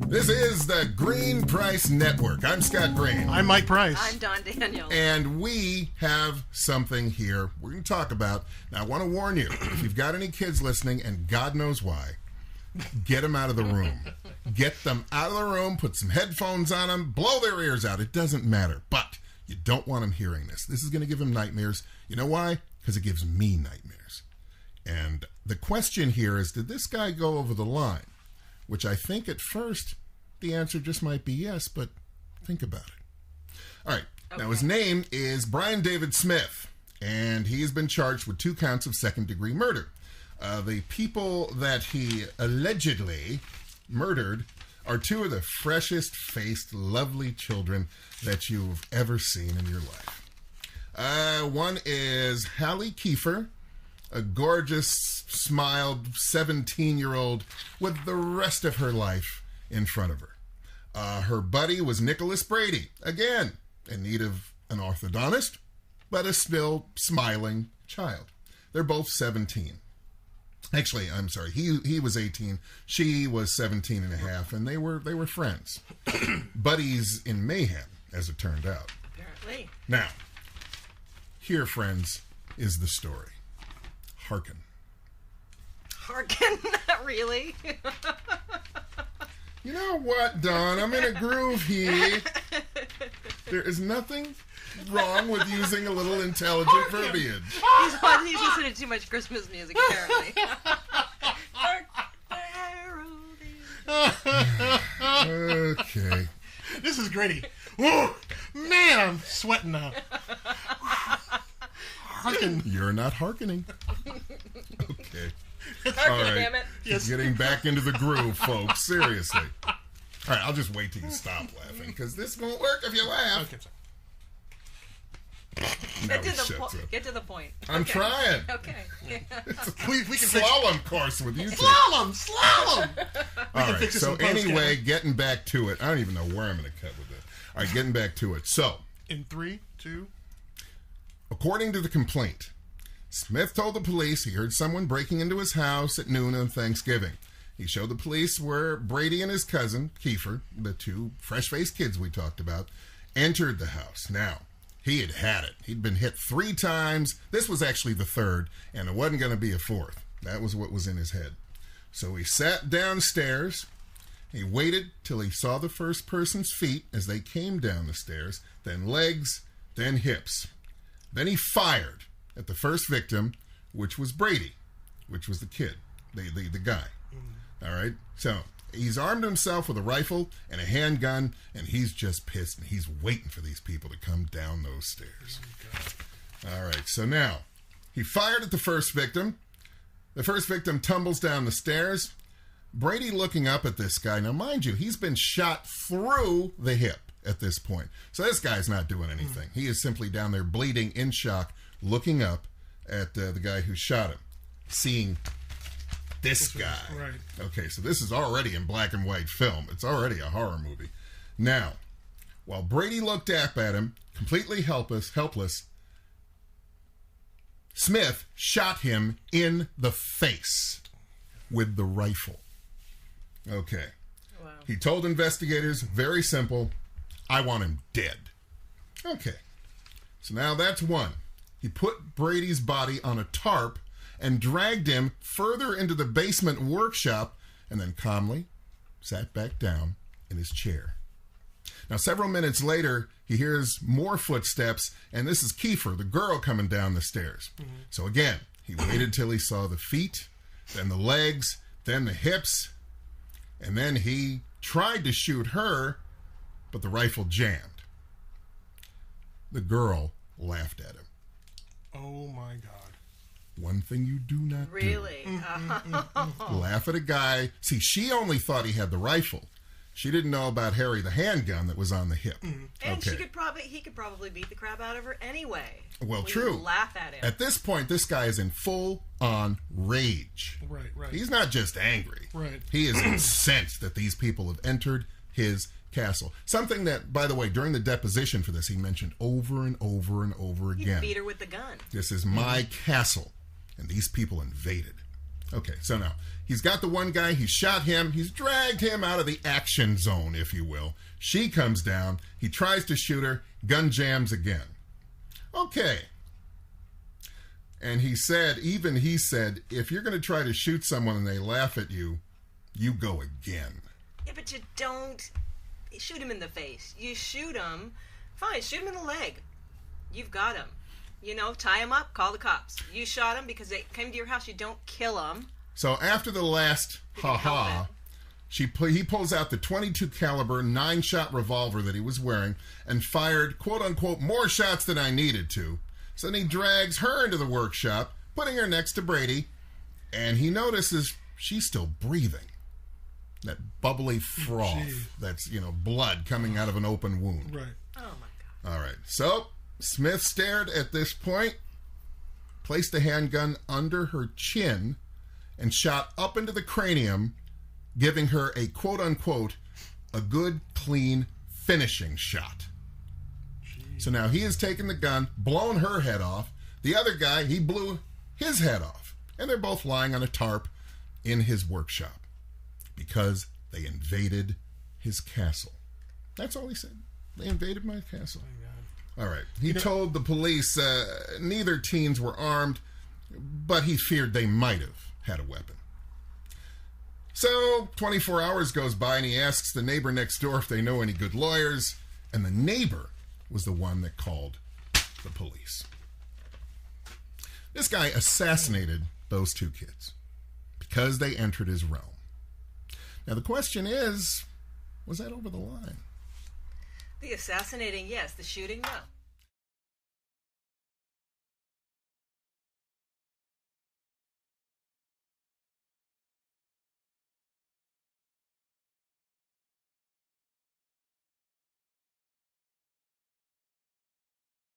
This is the Greene Price Network. I'm Scott Greene. I'm Mike Price. I'm Don Daniels. And we have something here we're going to talk about. Now, I want to warn you, if you've got any kids listening, and God knows why, get them out of the room. Get them out of the room, put some headphones on them, blow their ears out. It doesn't matter. But you don't want them hearing this. This is going to give them nightmares. You know why? Because it gives me nightmares. And the question here is, did this guy go over the line? Which I think at first the answer just might be yes, but think about it. All right. Okay. Now, his name is Brian David Smith, and he's been charged with 2 counts of second-degree murder. The people that he allegedly murdered are 2 of the freshest-faced, lovely children that you've ever seen in your life. One is Hallie Kiefer, a gorgeous, smiled 17-year-old with the rest of her life in front of her. Her buddy was Nicholas Brady, again, in need of an orthodontist, but a still smiling child. They're both 17. Actually, I'm sorry, he was 18, she was 17 and a half, and they were friends. Buddies in mayhem, as it turned out. Apparently. Now, here, friends, is the story. Hearken. Hearken? Not really. You know what, Don? I'm in a groove here. There is nothing wrong with using a little intelligent verbiage. He's listening to too much Christmas music, apparently. Okay. This is gritty. Whoa, man, I'm sweating now. Harken. You're not hearkening. Okay. Hearken, All right. damn it. Yes. Getting back into the groove, folks. Seriously. All right, I'll just wait till you stop laughing, because this won't work if you laugh. Okay, sorry. Now he shuts up. Get to the point. I'm Okay. trying. Okay. It's a We can fix slalom course with you two. Slalom! All right, fix this so in post, anyway, getting back to it. I don't even know where I'm going to cut with this. All right, getting back to it. So, In 3, 2. according to the complaint, Smith told the police he heard someone breaking into his house at noon on Thanksgiving. He showed the police where Brady and his cousin, Kiefer, the 2 fresh-faced kids we talked about, entered the house. Now, he had it. He'd been hit 3 times. This was actually the 3rd, and it wasn't going to be a 4th. That was what was in his head. So he sat downstairs. He waited till he saw the first person's feet as they came down the stairs, then legs, then hips. Then he fired at the first victim, which was Brady, which was the kid, the guy. All right? So he's armed himself with a rifle and a handgun, and he's just pissed, and he's waiting for these people to come down those stairs. All right, so now he fired at the first victim. The first victim tumbles down the stairs. Brady looking up at this guy. Now, mind you, he's been shot through the hip at this point. So this guy's not doing anything. He is simply down there bleeding in shock, looking up at the guy who shot him, seeing this guy. Right. Okay, so this is already in black and white film. It's already a horror movie. Now, while Brady looked up at him, completely helpless, Smith shot him in the face with the rifle. Okay. Wow. He told investigators, very simple, I want him dead. Okay. So now that's one. He put Brady's body on a tarp and dragged him further into the basement workshop and then calmly sat back down in his chair. Now, several minutes later, he hears more footsteps, and this is Kiefer, the girl, coming down the stairs. Mm-hmm. So again, he waited till he saw the feet, then the legs, then the hips, and then he tried to shoot her, but the rifle jammed. The girl laughed at him. Oh, my God. One thing you do not Really? do. Laugh at a guy. See, she only thought he had the rifle. She didn't know about Harry the handgun that was on the hip. And he could probably beat the crap out of her anyway. Well, We true. Laugh at him. At this point, this guy is in full-on rage. Right. He's not just angry. Right. He is incensed that these people have entered his castle. Something that, by the way, during the deposition for this, he mentioned over and over and over He again. beat her with the gun. This is my castle, and these people invaded. Okay, so now, he's got the one guy, he's shot him, he's dragged him out of the action zone, if you will. She comes down, he tries to shoot her, gun jams again. Okay. And he said, if you're going to try to shoot someone and they laugh at you, you go again. Yeah, but you don't shoot him in the face. You shoot him, fine, shoot him in the leg. You've got him. Tie him up, call the cops. You shot him because they came to your house. You don't kill him. So after the last ha-ha, he pulls out the .22 caliber 9-shot revolver that he was wearing and fired, quote-unquote, more shots than I needed to. So then he drags her into the workshop, putting her next to Brady, and he notices she's still breathing. That bubbly froth that's, blood coming out of an open wound. Right. Oh, my God. All right. So Smith stared at this point, placed the handgun under her chin, and shot up into the cranium, giving her a quote-unquote, a good, clean, finishing shot. Jeez. So now he has taken the gun, blown her head off. The other guy, he blew his head off. And they're both lying on a tarp in his workshop because they invaded his castle. That's all he said. They invaded my castle. All right. He told the police neither teens were armed, but he feared they might have had a weapon. So 24 hours goes by, and he asks the neighbor next door if they know any good lawyers, and the neighbor was the one that called the police. This guy assassinated those two kids because they entered his realm. Now the question is, was that over the line? The assassinating, yes. The shooting, no.